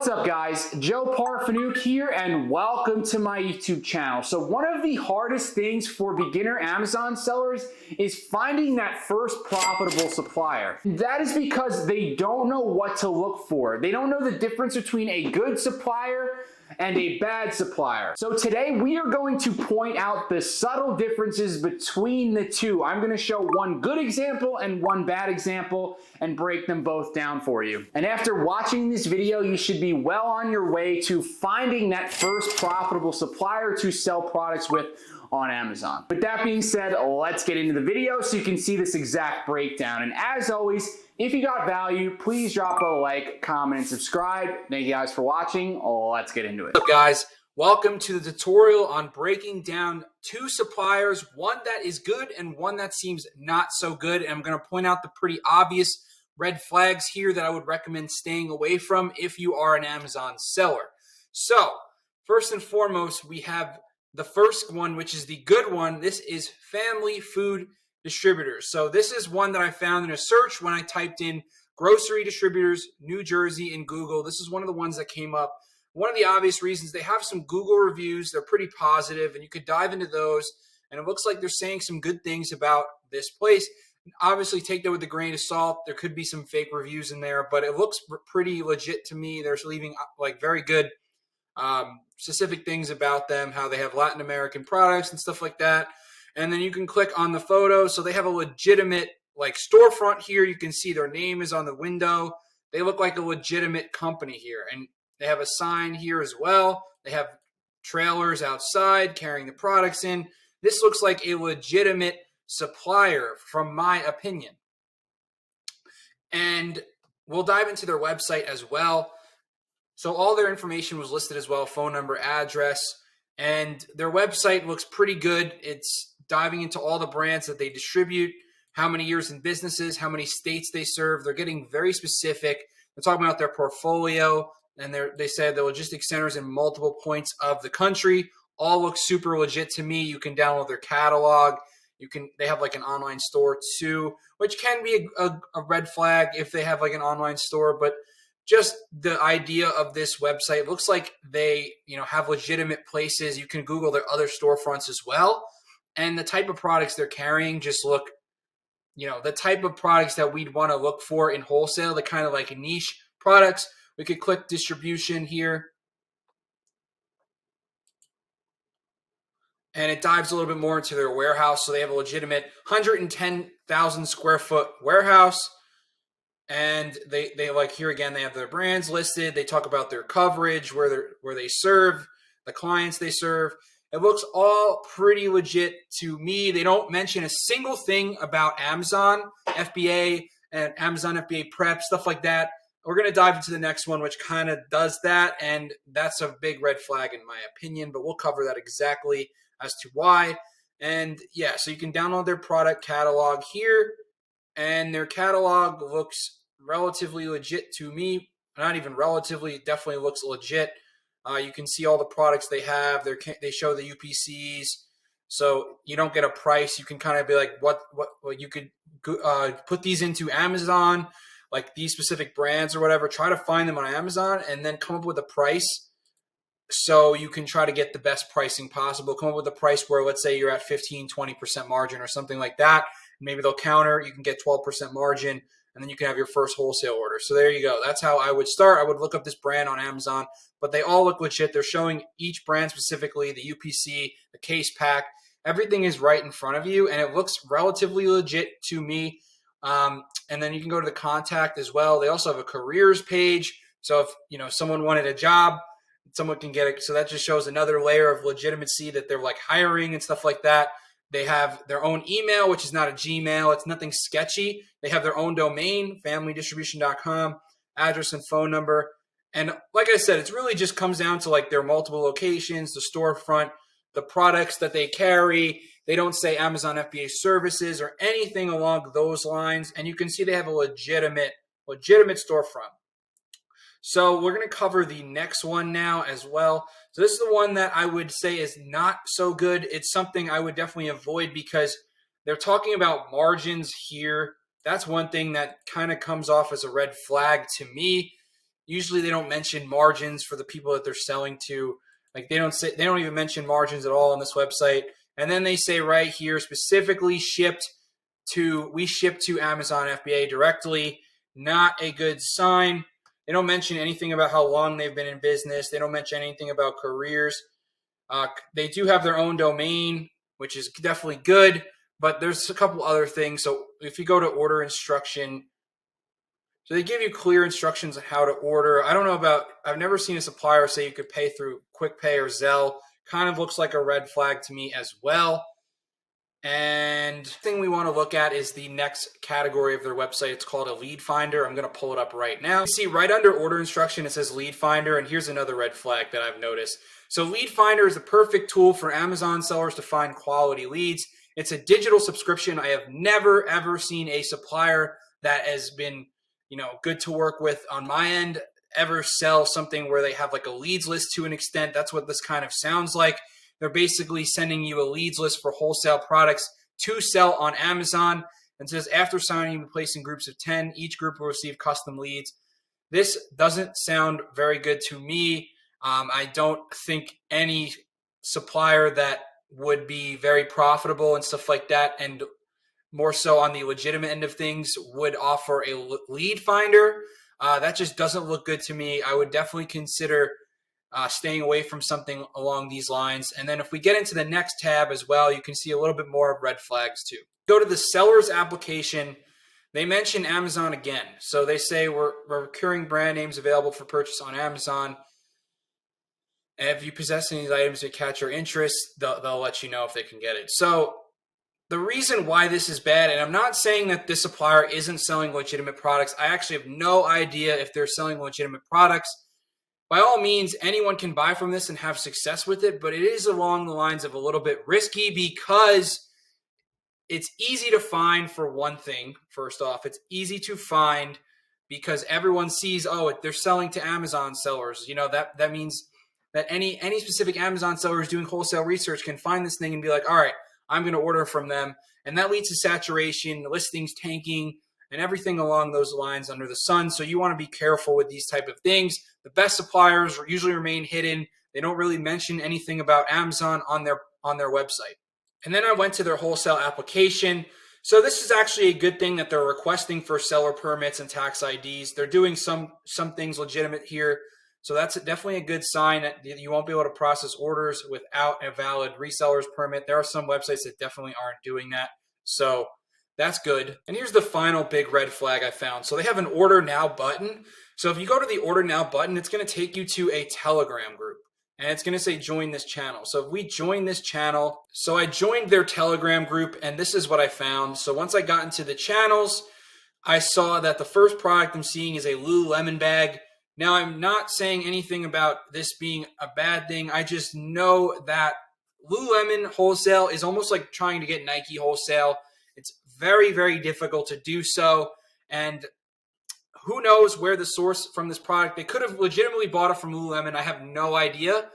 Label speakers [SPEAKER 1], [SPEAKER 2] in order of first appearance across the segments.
[SPEAKER 1] up, guys? Joe Parfanook here, and welcome to my YouTube channel. So one of the hardest things for beginner Amazon sellers is finding that first profitable supplier. That is because they don't know what to look for. They don't know the difference between a good supplier and a bad supplier. So today we are going to point out the subtle differences between the two. I'm going to show one good example and one bad example and break them both down for you. And after watching this video, you should be well on your way to finding that first profitable supplier to sell products with on Amazon. With that being said, let's get into the video so you can see this exact breakdown. And as always, if you got value, please drop a like, comment, and subscribe. Thank you guys for watching. Let's get into it.
[SPEAKER 2] What's up, guys? Welcome to the tutorial on breaking down two suppliers, one that is good and one that seems not so good. And I'm going to point out the pretty obvious red flags here that I would recommend staying away from if you are an Amazon seller. So first and foremost, we have the first one, which is the good one. This is Family Food Distributors. So this is one that I found in a search when I typed in grocery distributors, New Jersey in Google. This is one of the ones that came up. One of the obvious reasons, they have some Google reviews. They're pretty positive, and you could dive into those. And it looks like they're saying some good things about this place. Obviously, take that with a grain of salt. There could be some fake reviews in there, but it looks pretty legit to me. They're leaving like very good specific things about them, how they have Latin American products and stuff like that. And then you can click on the photo. So they have a legitimate like storefront here. You can see their name is on the window. They look like a legitimate company here. And they have a sign here as well. They have trailers outside carrying the products in. This looks like a legitimate supplier from my opinion. And we'll dive into their website as well. So all their information was listed as well, phone number, address, and their website looks pretty good. It's diving into all the brands that they distribute, how many years in businesses, how many states they serve. They're getting very specific. They're talking about their portfolio, and they said the logistics centers in multiple points of the country. All look super legit to me. You can download their catalog. They have like an online store too, which can be a red flag if they have like an online store, but just the idea of this website looks like they, have legitimate places. You can Google their other storefronts as well. And the type of products they're carrying just look, the type of products that we'd want to look for in wholesale, the kind of like niche products. We could click distribution here. And it dives a little bit more into their warehouse. So they have a legitimate 110,000 square foot warehouse. And they like here again, they have their brands listed. They talk about their coverage, where they serve, the clients they serve. It looks all pretty legit to me. They don't mention a single thing about Amazon FBA and Amazon FBA prep, stuff like that. We're going to dive into the next one, which kind of does that. And that's a big red flag in my opinion, but we'll cover that exactly as to why. And yeah, so you can download their product catalog here. And their catalog looks relatively legit to me. Not even relatively, it definitely looks legit. You can see all the products they have. They show the UPCs. So you don't get a price. You can kind of be like, what you could put these into Amazon, like these specific brands or whatever. Try to find them on Amazon and then come up with a price. So you can try to get the best pricing possible. Come up with a price where, let's say you're at 15-20% margin or something like that. Maybe they'll counter, you can get 12% margin, and then you can have your first wholesale order. So there you go. That's how I would start. I would look up this brand on Amazon, but they all look legit. They're showing each brand specifically, the UPC, the case pack. Everything is right in front of you, and it looks relatively legit to me. And then you can go to the contact as well. They also have a careers page. So if someone wanted a job, someone can get it. So that just shows another layer of legitimacy that they're like hiring and stuff like that. They have their own email, which is not a Gmail. It's nothing sketchy. They have their own domain, familydistribution.com, address and phone number. And like I said, it really just comes down to like their multiple locations, the storefront, the products that they carry. They don't say Amazon FBA services or anything along those lines. And you can see they have a legitimate storefront. So we're going to cover the next one now as well. So this is the one that I would say is not so good. It's something I would definitely avoid because they're talking about margins here. That's one thing that kind of comes off as a red flag to me. Usually they don't mention margins for the people that they're selling to. Like they don't even mention margins at all on this website. And then they say right here, specifically we ship to Amazon FBA directly. Not a good sign. They don't mention anything about how long they've been in business. They don't mention anything about careers. They do have their own domain, which is definitely good, but there's a couple other things. So if you go to order instruction, so they give you clear instructions on how to order. I've never seen a supplier say you could pay through QuickPay or Zelle. Kind of looks like a red flag to me as well. And the thing we want to look at is the next category of their website. It's called a lead finder. I'm going to pull it up right now. You see right under order instruction, it says lead finder. And here's another red flag that I've noticed. So lead finder is the perfect tool for Amazon sellers to find quality leads. It's a digital subscription. I have never, ever seen a supplier that has been, good to work with on my end ever sell something where they have like a leads list to an extent. That's what this kind of sounds like. They're basically sending you a leads list for wholesale products to sell on Amazon. And says after signing, you place in groups of 10. Each group will receive custom leads. This doesn't sound very good to me. I don't think any supplier that would be very profitable and stuff like that, and more so on the legitimate end of things, would offer a lead finder. That just doesn't look good to me. I would definitely consider staying away from something along these lines. And then if we get into the next tab as well, you can see a little bit more of red flags too. Go to the seller's application. They mention Amazon again. So they say we're procuring brand names available for purchase on Amazon. And if you possess any of these items that catch your interest, they'll let you know if they can get it. So the reason why this is bad, and I'm not saying that this supplier isn't selling legitimate products. I actually have no idea if they're selling legitimate products. By all means, anyone can buy from this and have success with it, but it is along the lines of a little bit risky because it's easy to find, for one thing. First off, it's easy to find because everyone sees, they're selling to Amazon sellers. That means that any specific Amazon seller who's doing wholesale research can find this thing and be like, all right, I'm going to order from them. And that leads to saturation, listings tanking, and everything along those lines under the sun. So you want to be careful with these type of things. The best suppliers usually remain hidden. They don't really mention anything about Amazon on their website. And then I went to their wholesale application. So this is actually a good thing that they're requesting for seller permits and tax IDs. They're doing some things legitimate here. So that's definitely a good sign that you won't be able to process orders without a valid reseller's permit. There are some websites that definitely aren't doing that. So that's good. And here's the final big red flag I found. So they have an order now button. So if you go to the order now button, it's going to take you to a Telegram group. And it's going to say join this channel. So if we join this channel, so I joined their Telegram group and this is what I found. So once I got into the channels, I saw that the first product I'm seeing is a Lululemon bag. Now I'm not saying anything about this being a bad thing. I just know that Lululemon wholesale is almost like trying to get Nike wholesale. It's very, very difficult to do so. And who knows where the source from this product. They could have legitimately bought it from Lululemon. I have no idea.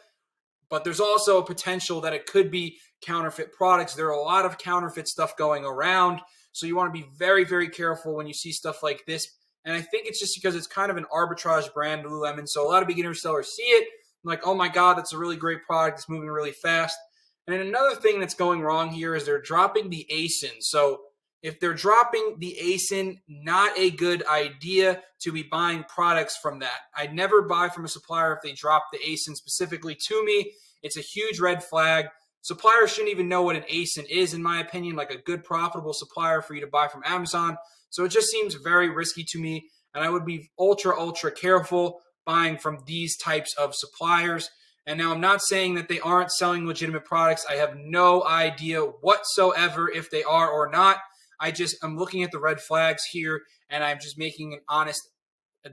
[SPEAKER 2] But there's also a potential that it could be counterfeit products. There are a lot of counterfeit stuff going around. So you want to be very, very careful when you see stuff like this. And I think it's just because it's kind of an arbitrage brand, Lululemon. So a lot of beginner sellers see it. I'm like, oh my God, that's a really great product. It's moving really fast. And another thing that's going wrong here is they're dropping the ASIN. So if they're dropping the ASIN, not a good idea to be buying products from that. I'd never buy from a supplier if they drop the ASIN specifically to me. It's a huge red flag. Suppliers shouldn't even know what an ASIN is, in my opinion, like a good profitable supplier for you to buy from Amazon. So it just seems very risky to me, and I would be ultra, ultra careful buying from these types of suppliers. And now I'm not saying that they aren't selling legitimate products. I have no idea whatsoever if they are or not. I'm looking at the red flags here, and I'm just making an honest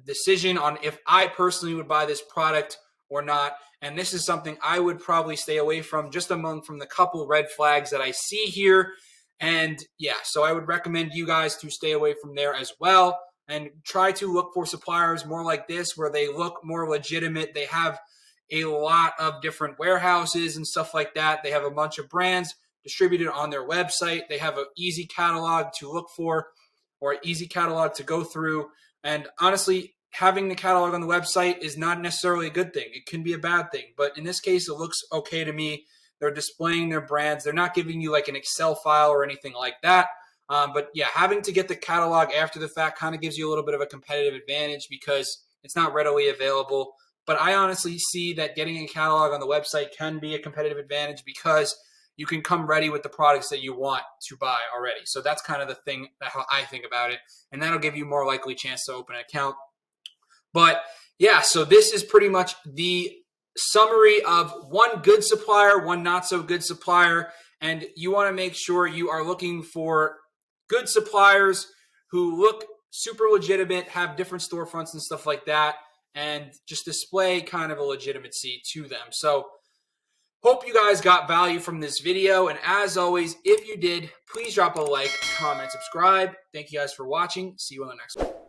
[SPEAKER 2] decision on if I personally would buy this product or not. And this is something I would probably stay away from just from the couple red flags that I see here. And yeah, so I would recommend you guys to stay away from there as well and try to look for suppliers more like this where they look more legitimate. They have a lot of different warehouses and stuff like that. They have a bunch of brands distributed on their website. They have an easy catalog to look for or an easy catalog to go through. And honestly, having the catalog on the website is not necessarily a good thing. It can be a bad thing, but in this case, it looks okay to me. They're displaying their brands. They're not giving you like an Excel file or anything like that. But yeah, having to get the catalog after the fact kind of gives you a little bit of a competitive advantage because it's not readily available. But I honestly see that getting a catalog on the website can be a competitive advantage because you can come ready with the products that you want to buy already. So that's kind of the thing, how I think about it. And that'll give you more likely chance to open an account. But yeah, so this is pretty much the summary of one good supplier, one not so good supplier. And you want to make sure you are looking for good suppliers who look super legitimate, have different storefronts and stuff like that, and just display kind of a legitimacy to them. So hope you guys got value from this video. And as always, if you did, please drop a like, comment, subscribe. Thank you guys for watching. See you on the next one.